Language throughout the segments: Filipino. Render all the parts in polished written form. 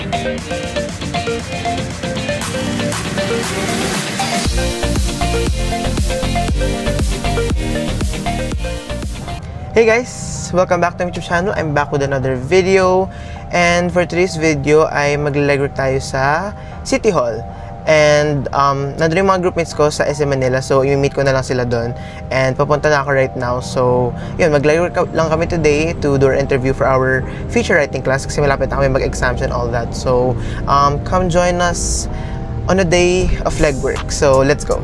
Hey guys! Welcome back to my YouTube channel. I'm back with another video. And for today's video ay mag-legwork tayo sa City Hall. And nandun yung mga groupmates ko sa SM Manila. So i-meet ko na lang sila doon. And papunta na ako right now. So yun, mag-legwork lang kami today to do our interview for our feature writing class. Kasi malapit na kami mag-exams and all that. So come join us on a day of legwork. So let's go!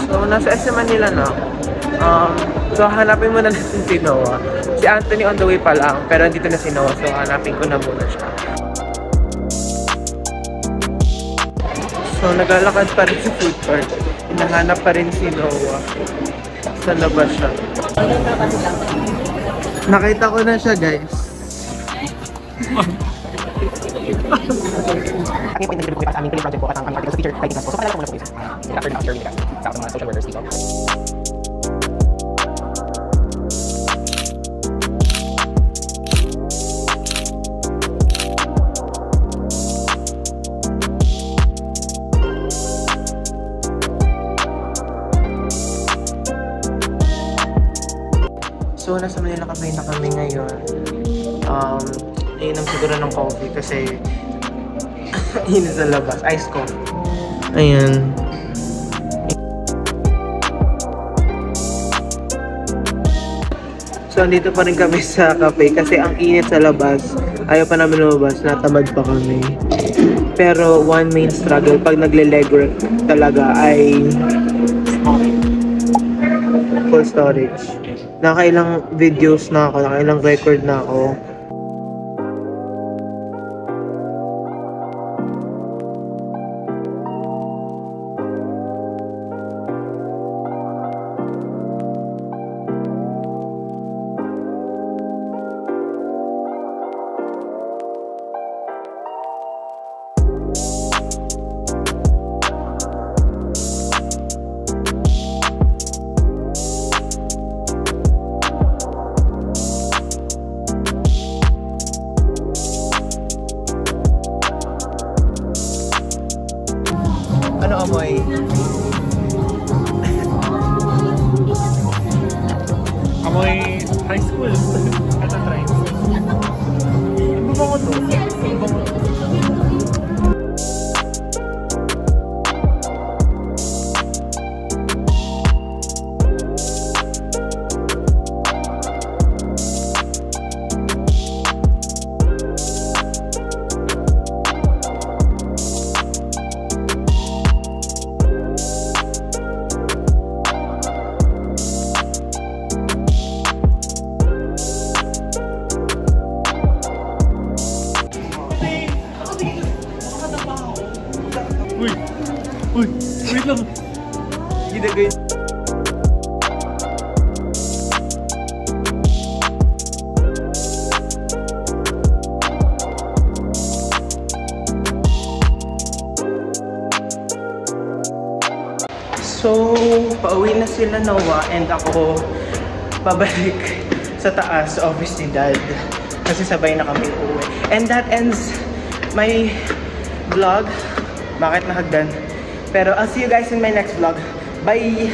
So, nasa SM Manila na. So, hanapin muna natin si Noah. Si Anthony on the way pa lang, pero dito na si Noah. So, hanapin ko na muna siya. So, naglalakad pa rin sa food court. Hinahanap pa rin si Noah. Sa labas siya. Nakita ko na siya, guys. Ang yung pinag-review ko sa aming project ko at ang article sa feature writing class ko. So, panala ko muna po ito. After na after week sa mga social workers dito. So, nasa Manila Cafe na kami ngayon. Iinom siguro ng coffee kasi init sa labas. Ice coffee. Ayan. So, andito pa rin kami sa cafe kasi ang init sa labas. Ayaw pa namin lumabas. Natamad pa kami. Pero one main struggle pag nagle-legwork talaga ay full storage. Nakailang videos na ako. Nakailang record na ako. Ano amoy? Amoy high school. Ito try. Ang bango to. Ang bango. Uy, wait lang. Ginagay. So, pauwi na sila Noah and ako babalik sa taas sa office ni Dad kasi sabay na kami uwi. And that ends my vlog. Bakit nahagdan? Pero I'll see you guys in my next vlog. Bye!